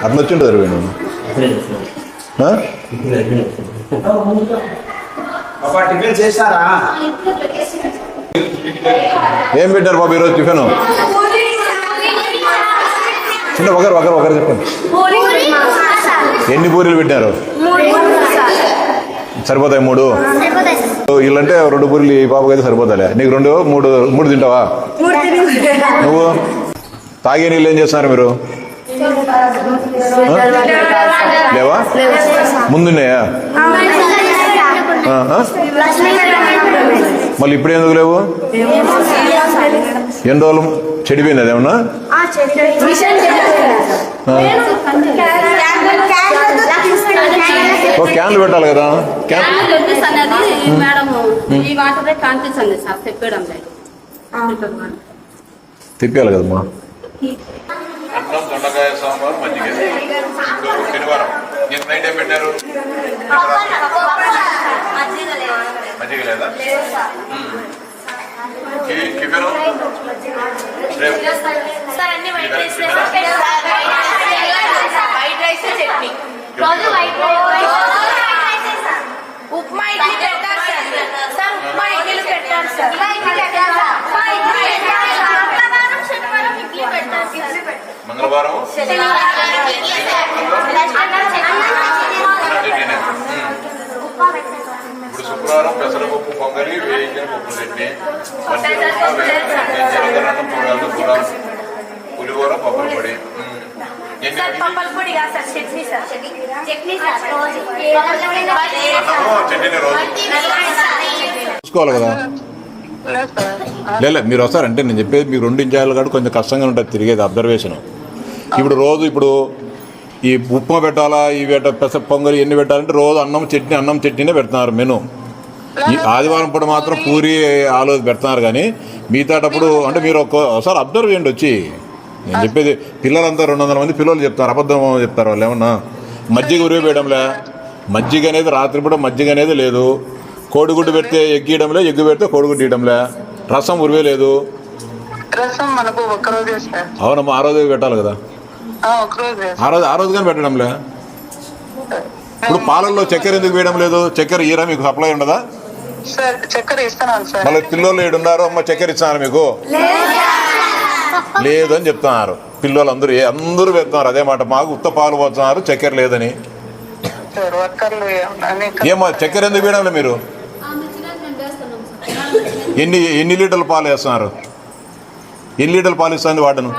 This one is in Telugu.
అట్లా వచ్చింటుంది నేను ఏం పెట్టారు బాబు ఈరోజు టిఫిన్? చిన్న ఒకరు చెప్పండి. ఎన్ని పూరీలు పెట్టారు? సరిపోతాయి 3. వీళ్ళంటే 2 పూరీలు ఈ పాపకి అయితే సరిపోతాలే. నీకు 2 3 తింటావా? నువ్వు తాగే నీళ్ళు ఏం చేస్తున్నారు మీరు? లేవా? ముందున్నాయా? మళ్ళీ ఇప్పుడు ఎందుకు లేవు? ఎన్ని రోజులు చెడిపోయింది అదేమన్నా? క్యాన్లు పెట్టాలి కదా. తిప్పాలి కదమ్మా. అన్నం, దొండకాయ సాంబార్, మజ్జిగ. శనివారం నైట్ ఏం పెట్టారు? మజ్జిగ లేదా? టిఫిన్ ఉప్మా ఇడ్లీ పెట్టారు సార్. ఉప్మా ఇడ్లీలు పెట్టారు సార్. మంగళవారం ఇప్పుడు శుక్రవారం పెసరపప్పు పొంగలి, వేయించిన పప్పు చట్నీ, పులిహోర, పప్పుల పొడి. చూసుకోవాలి కదా. లేదు మీరు వస్తారంటే నేను చెప్పేది మీకు 2 ఇంచాలు కాదు, కొంచెం కష్టంగా ఉంటుంది తిరిగేది అబ్జర్వేషన్. ఇప్పుడు రోజు ఈ ఉప్మా పెట్టాలా, ఈ పెసర పొంగలి ఎన్ని పెట్టాలంటే రోజు అన్నం చట్నీనే పెడుతున్నారు మెను. ఈ ఆదివారం పూట మాత్రం పూరి ఆలు పెడుతున్నారు. కానీ మిగతాటప్పుడు అంటే మీరు ఒకసారి అబ్జర్వ్ చేయండి వచ్చి. నేను చెప్పేది పిల్లలంతా 200 మంది పిల్లలు చెప్తారు, అబద్ధం చెప్తారు వాళ్ళు. ఏమన్నా మజ్జిగ ఉరివేయడంలే, మజ్జిగ అనేది రాత్రిపూట మజ్జిగ అనేది లేదు. కోడిగుడ్డు పెడితే ఎగ్గేయడంలే, ఎగ్గు పెడితే కోడిగుడ్డు ఇవ్వడంలే. రసం ఉరివేయలేదు. అవునమ్మా, ఆ రోజు పెట్టాలి కదా. ఆ రోజు కానీ పెట్టడంలే. ఇప్పుడు పాలల్లో చక్కెర ఎందుకు వేయడం లేదు? చక్కెర ఈరా మీకు సప్లై ఉండదా? మళ్ళీ పిల్లలు ఏడున్నారు, అమ్మ చక్కెర ఇస్తున్నారు మీకు? లేదు అని చెప్తున్నారు పిల్లలు అందరూ పెడుతున్నారు అదే మాట. మాకు ఉత్త పాలు పోతున్నారు, చక్కెర లేదని. ఏమో చక్కెర ఎందుకు వేయడంలే మీరు? ఎన్ని లీటర్లు పాలు వేస్తున్నారు? ఎన్ని లీటర్లు పాలు ఇస్తుంది వాడను?